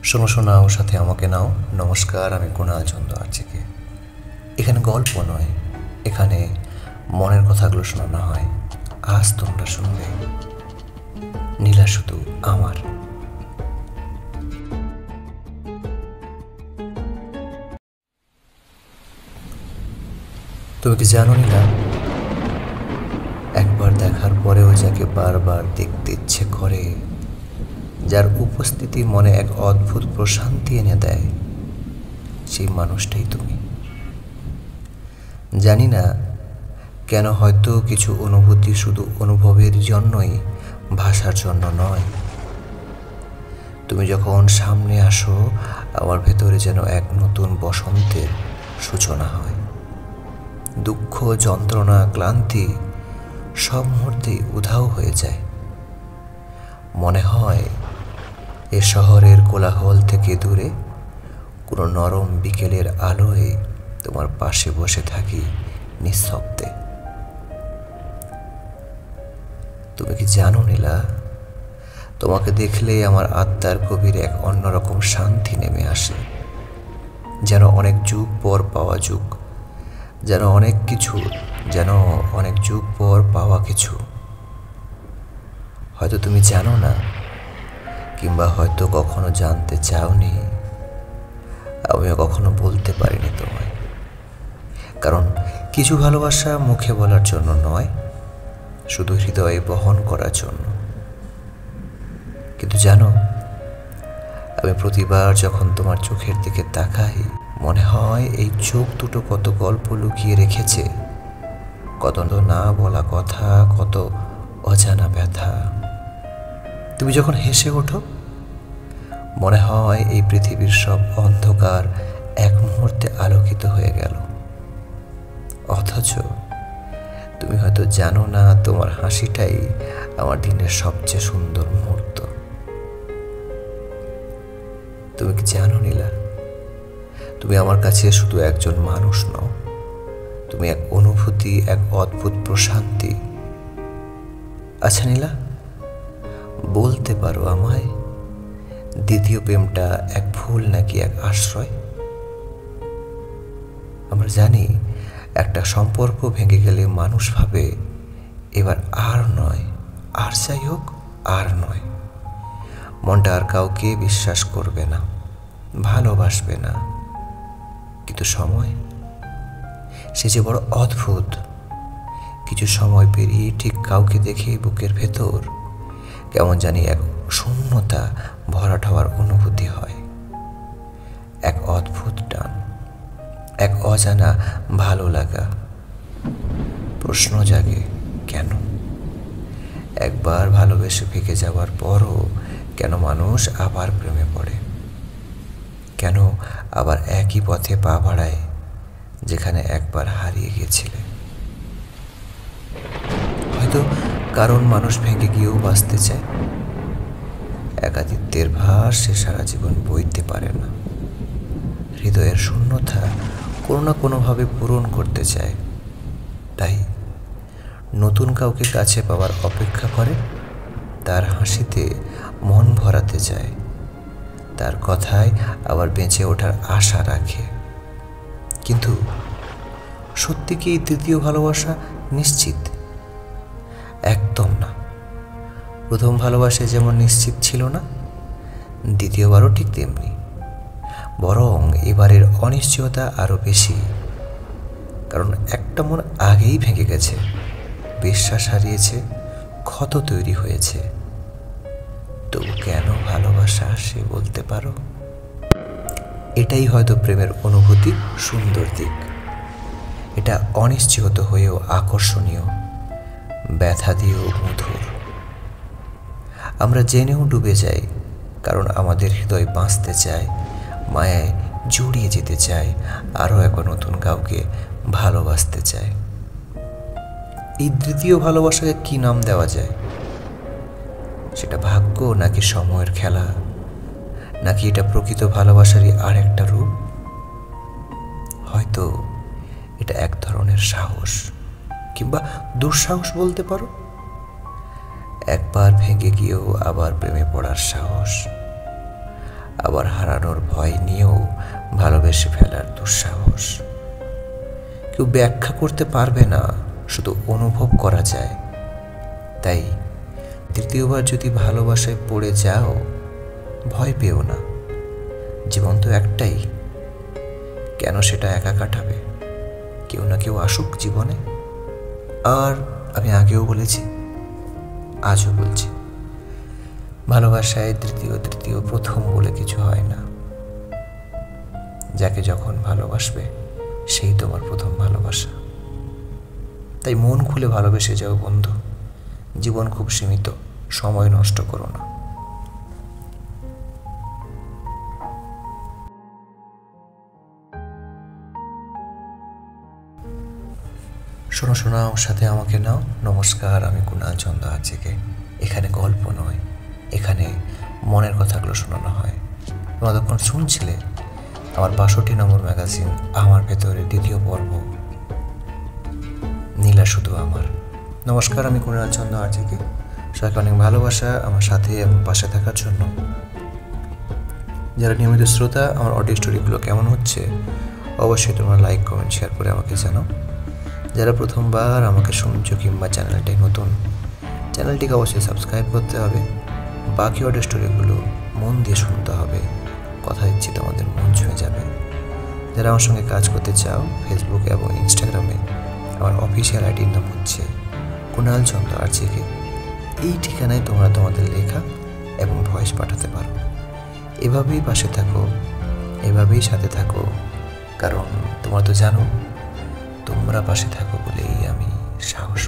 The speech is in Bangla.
শোনো শোনাও সাথে আমাকে নাও। নমস্কার, আমি কুণাল চন্দ্র আর্চিকে। এখানে গল্প নয়, এখানে মনের কথাগুলো শোনানো হয়। আজ তোমরা শুনবে নীলা শুধু আমার। তুমি কি জানো নীলা, একবার দেখার পরেও যাকে বারবার দেখতে ইচ্ছে করে, যার উপস্থিতি মনে এক অদ্ভুত প্রশান্তি এনে দেয়, সেই মানুষটাই তুমি। জানি না কেন, হয়তো কিছু অনুভূতি শুধু অনুভবের জন্যই, ভাষার জন্য নয়। তুমি যখন সামনে আসো, আমার ভেতরে যেন এক নতুন বসন্তের সূচনা হয়। দুঃখ, যন্ত্রণা, ক্লান্তি সব মুহূর্তেই উধাও হয়ে যায়। মনে হয় এ শহরের কোলাহল থেকে দূরে কোনো নরম বিকেলের আলোয় তোমার পাশে বসে থাকি নিঃশব্দে। তুমি কি জানো নীলা, তোমাকে দেখলে আমার আত্মার গভীরে এক অন্যরকম শান্তি নেমে আসে, যেন অনেক যুগ পর পাওয়া যুগ, যেন অনেক যুগ পর পাওয়া কিছু। হয়তো তুমি জানো না, কিংবা হয়তো কখনো জানতে চাওনি, আমিও কখনো বলতে পারিনি তোমায়। কারণ কিছু ভালোবাসা মুখে বলার জন্য নয়, শুধু হৃদয়ে বহন করার জন্য। কিন্তু জানো, আমি প্রতিবার যখন তোমার চোখের দিকে তাকাই, মনে হয় এই চোখ দুটো কত গল্প লুকিয়ে রেখেছে, কত না বলা কথা, কত অজানা ব্যথা। তুমি যখন হেসে ওঠো, মনে হয় এই পৃথিবীর সব অন্ধকার এক মুহূর্তে আলোকিত হয়ে গেল। অথচ তুমি হয়তো জানো না, তোমার হাসিটাই আমার দিনের সবচেয়ে সুন্দর মুহূর্ত। তুমি কি জানো নীলা, তুমি আমার কাছে শুধু একজন মানুষ নও, তুমি এক অনুভূতি, এক অদ্ভুত প্রশান্তি। আচ্ছা নীলা, বলতে পারো আমায়, দ্বিতীয় প্রেমটা এক ভুল নাকি এক আশ্রয়? আমরা জানি একটা সম্পর্ক ভেঙে গেলে মানুষ ভাবে এবার আর নয়, আর যাই হোক আর নয়। মনটা আর কাউকে বিশ্বাস করবে না, ভালোবাসবে না। কিন্তু সময়, সে যে বড় অদ্ভুত। কিছু সময় পেরিয়ে ঠিক কাউকে দেখে বুকের ভেতর কেমন জানি এক শূন্যতা ভরাট হওয়ার অনুভূতি হয়, এক অদ্ভুত টান, এক অজানা ভালো লাগা। প্রশ্ন জাগে, কেন? একবার ভালোবেসে ফেঁকে যাওয়ার পরও কেন মানুষ আবার প্রেমে পড়ে? কেন আবার একই পথে পা বাড়ায় যেখানে একবার হারিয়ে গিয়েছিলে? হয়তো কারণ মানুষ ভেঙে গিয়েও বাঁচতে চায়। একাকিত্বের ভার সে সারা জীবন বইতে পারে না। হৃদয়ের শূন্যতা কোনো না কোনোভাবে পূরণ করতে চায়। তাই নতুন কাউকে কাছে পাওয়ার অপেক্ষা করে, তার হাসিতে মন ভরাতে চায়, তার কথায় আবার বেঁচে ওঠার আশা রাখে। কিন্তু সত্যি কি দ্বিতীয় ভালোবাসা নিশ্চিত? একদম না। প্রথম ভালোবাসা যেমন নিশ্চিত ছিল না, দ্বিতীয়বারও ঠিক তেমনি। বরং এবারের অনিশ্চয়তা আরো বেশি। কারণ একটা মন আগেই ভেঙে গেছে, বিশ্বাস হারিয়েছে, ক্ষত তৈরি হয়েছে। তবু কেন ভালোবাসা আসে বলতে পারো? এটাই হয়তো প্রেমের অনুভূতির সুন্দর দিক। এটা অনিশ্চিত হয়েও আকর্ষণীয়, ব্যথা দিয়েও মধুর। আমরা জেনেও ডুবে যাই, কারণ আমাদের হৃদয় বাঁচতে চায়, মায়ায় জড়িয়ে যেতে চায়, আরও এক নতুন কাউকে ভালোবাসতে চায়। এই দ্বিতীয় ভালোবাসাকে কি নাম দেওয়া যায়? সেটা ভাগ্য নাকি সময়ের খেলা, নাকি এটা প্রকৃত ভালোবাসারই আর একটা রূপ? হয়তো এটা এক ধরনের সাহস, কিংবা দুঃসাহস বলতে পারো। একবার ভেঙে গিয়েও আবার প্রেমে পড়ার সাহস। আবার হারানোর ভয় নিয়েও ভালোবেসে ফেলার দুঃসাহস। কেউ ব্যাখ্যা করতে পারবে না, শুধু অনুভব করা যায়। তাই তৃতীয়বার যদি ভালোবাসায় পড়ে যাও, ভয় পেও না। জীবন তো একটাই, কেন সেটা একা কাটাবে? কেউ না কেউ আসুক জীবনে। আর আমি আগেও বলেছি, আজও বলছি, ভালোবাসায় তৃতীয় প্রথম বলে কিছু হয় না। যাকে যখন ভালোবাসবে সেই তোমার প্রথম ভালোবাসা। তাই মন খুলে ভালোবেসে যাও বন্ধু। জীবন খুব সীমিত, সময় নষ্ট করো না। শোনো শোনাও, সাথে আমাকে নাও। নমস্কার, আমি কুণাল চন্দ্র আজকে। এখানে গল্প নয়, এখানে মনের কথাগুলো শোনানো হয়। তোমরা তখন শুনছিলে আমার 62 নম্বর ম্যাগাজিন আমার ভেতরে দ্বিতীয় পর্ব, নীলা শুধু আমার। নমস্কার, আমি কুণাল চন্দ্র আজকে। সবাইকে অনেক ভালোবাসা আমার সাথে এবং পাশে থাকার জন্য। যারা নিয়মিত শ্রোতা, আমার অডিও স্টোরিগুলো কেমন হচ্ছে অবশ্যই তোমরা লাইক, কমেন্ট, শেয়ার করে আমাকে জানাও। যারা প্রথমবার আমাকে শুনছো কিংবা চ্যানেলটি নতুন, চ্যানেলটিকে অবশ্যই সাবস্ক্রাইব করতে হবে। বাকি অডিও স্টোরিগুলো মন দিয়ে শুনতে হবে। কথা দিচ্ছি তোমাদের মন ছুঁয়ে যাবে। যারা আমার সঙ্গে কাজ করতে চাও, ফেসবুক এবং ইনস্টাগ্রামে আমার অফিসিয়াল আইডির নাম হচ্ছে কুণাল চন্দ্র আরজিকে। এই ঠিকানায় তোমরা তোমাদের লেখা এবং ভয়েস পাঠাতে পারো। এভাবেই পাশে থাকো, এভাবেই সাথে থাকো, কারণ তোমরা তো জানো তোমরা পাশে থাকো বলেই আমি সাহস